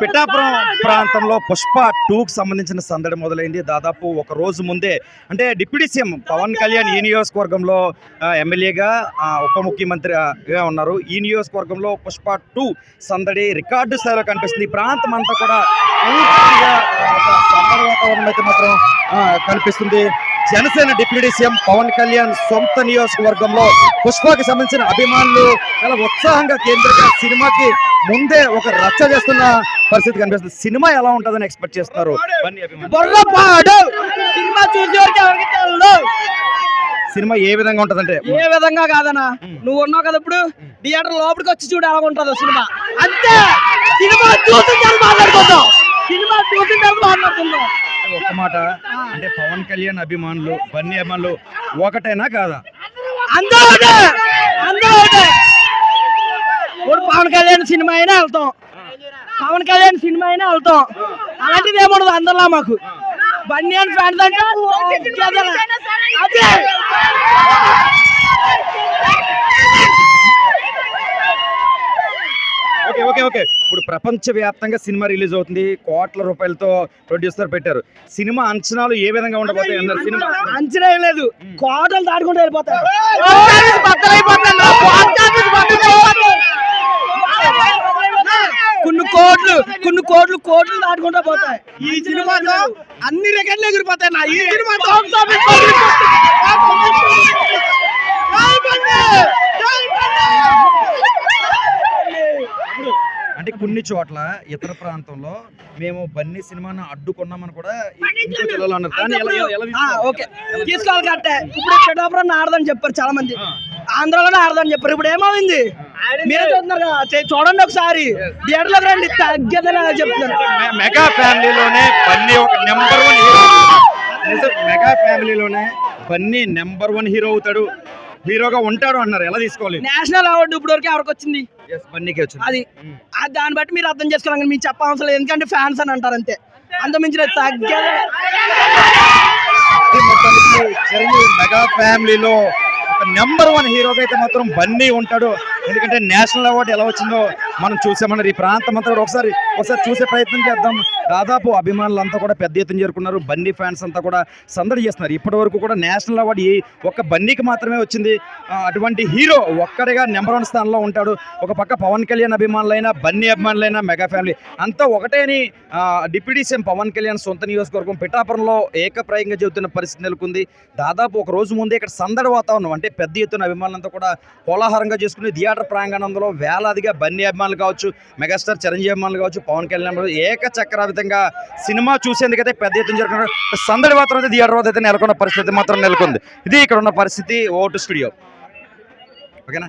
పిఠాపురం ప్రాంతంలో పుష్ప 2కి సంబంధించిన సందడి మొదలైంది. దాదాపు ఒక రోజు ముందే అంటే డిప్యూటీ సీఎం పవన్ కళ్యాణ్ ఈ నియోజకవర్గంలో ఎమ్మెల్యేగా ఉప ముఖ్యమంత్రిగా ఉన్నారు. ఈ నియోజకవర్గంలో పుష్ప 2 సందడి రికార్డు స్థాయిలో కనిపిస్తుంది. ఈ ప్రాంతం అంతా కూడా పూర్తిగా సందడి వాతావరణం అయితే మాత్రం కనిపిస్తుంది. జనసేన డిప్యూటీ సీఎం పవన్ కళ్యాణ్ సొంత నియోజకవర్గంలో పుష్పకి సంబంధించిన అభిమానులు చాలా ఉత్సాహంగా కేంద్రంగా సినిమాకి ముందే ఒక రచ్చ చేస్తున్న పరిస్థితి కనిపిస్తుంది. సినిమా ఎలా ఉంటుందని ఎక్స్పెక్ట్ చేస్తున్నారు? సినిమా ఏ విధంగా ఉంటదంటే ఏ విధంగా కాదన్నా, నువ్వు ఉన్నావు కదా ఇప్పుడు థియేటర్ లోపలికి వచ్చి చూడు ఎలా ఉంటుందో సినిమా. అంతే, సినిమా చూసిన మాట్లాడుకుందాం, సినిమా చూసిన మాట్లాడుకుందాం. ఒక మాట అంటే పవన్ కళ్యాణ్ అభిమానులు బన్నీ అభిమానులు ఒకటేనా కాదా? ఇప్పుడు పవన్ కళ్యాణ్ సినిమా అయినా వెళ్తాం, పవన్ కళ్యాణ్ సినిమా అయినా వెళ్తాం. అలాంటిది ఏముండదు అందరిలా మాకు. బన్నీ అని ఫ్యాన్స్ అంటే అదే ఓకే ఓకే ఓకే ఇప్పుడు ప్రపంచవ్యాప్తంగా సినిమా రిలీజ్ అవుతుంది. కోట్ల రూపాయలతో ప్రొడ్యూసర్ పెట్టారు. సినిమా అంచనాలు ఏ విధంగా ఉండబోతాయి అన్నారు? సినిమా అంచనా ఏం లేదు, కోటలు దాటుకుంటూ వెళ్ళిపోతాయి. కొన్ని కోట్లు దాటుకుంటూ పోతాయి. ఈ సినిమాతో అన్ని రికార్డులు ఎగిరిపోతాయి. నా ఈ సినిమా అంటే కొన్ని చోట్ల ఇతర ప్రాంతంలో మేము బన్నీ సినిమాను అడ్డుకున్నామని కూడా తీసుకోవాలి కట్టే. ఇప్పుడు పిఠాపురం ఆడదని చెప్పారు చాలా మంది, ఆంధ్రలోనే ఆడదని చెప్పారు. ఇప్పుడు ఏమైంది మీరే చూస్తున్నారు కదా, చూడండి ఒకసారి థియేటర్లో రండి, తగ్గదని చెప్తున్నారు. మెగా ఫ్యామిలీలోనే బన్నీ ఒక నెంబర్ 1 హీరో. మెగా ఫ్యామిలీలోనే బన్నీ నెంబర్ 1 హీరో అవుతాడు, హీరోగా ఉంటాడు అన్నారు. ఎలా తీసుకోవాలి? నేషనల్ అవార్డు ఇప్పుడు వరకు ఎవరికి వచ్చింది? అది దాన్ని బట్టి మీరు అర్థం చేసుకోవాలి. మీకు చెప్పవసరం లేదు, ఎందుకంటే ఫ్యాన్స్ అని అంటారు అంతే, అంత మించిన తగ్గదు. మెగా ఫ్యామిలీలో ఒక నెంబర్ 1 హీరోగా అయితే మాత్రం బన్నీ ఉంటాడు. ఎందుకంటే నేషనల్ అవార్డు ఎలా వచ్చిందో మనం చూసామన్నారు. ఈ ప్రాంతం అంతా కూడా ఒకసారి చూసే ప్రయత్నం చేద్దాం. దాదాపు అభిమానులంతా కూడా పెద్ద ఎత్తున చేరుకున్నారు. బన్నీ ఫ్యాన్స్ అంతా కూడా సందడి చేస్తున్నారు. ఇప్పటి వరకు కూడా నేషనల్ అవార్డు ఒక్క బన్నీకి మాత్రమే వచ్చింది. అటువంటి హీరో ఒక్కడిగా నెంబర్ 1 స్థానంలో ఉంటాడు. ఒక పక్క పవన్ కళ్యాణ్ అభిమానులైనా బన్నీ అభిమానులైనా మెగా ఫ్యామిలీ అంతా ఒకటే అని డిప్యూటీ సీఎం పవన్ కళ్యాణ్ సొంత నియోజకవర్గం పిఠాపురంలో ఏకప్రాయంగా చెబుతున్న పరిస్థితి నెలకొంది. దాదాపు ఒక రోజు ముందే ఇక్కడ సందడి వాతావరణం, అంటే పెద్ద ఎత్తున అభిమానులంతా కూడా కోలాహలంగా చేసుకుని థియేటర్ ప్రాంగణంలో వేలాదిగా బన్నీ అభిమానులు కావచ్చు, మెగాస్టార్ చిరంజీవి అభిమానులు కావచ్చు, పవన్ కళ్యాణ్ ఏకచక్రావిధంగా సినిమా చూసేందుకైతే పెద్ద ఎత్తున జరుగుతున్న సందడి వాతావరణం థియేటర్ వద్ద అయితే నెలకొన్న పరిస్థితి మాత్రం నెలకొంది. ఇది ఇక్కడ ఉన్న పరిస్థితి. Vote studio. ఓకేనా?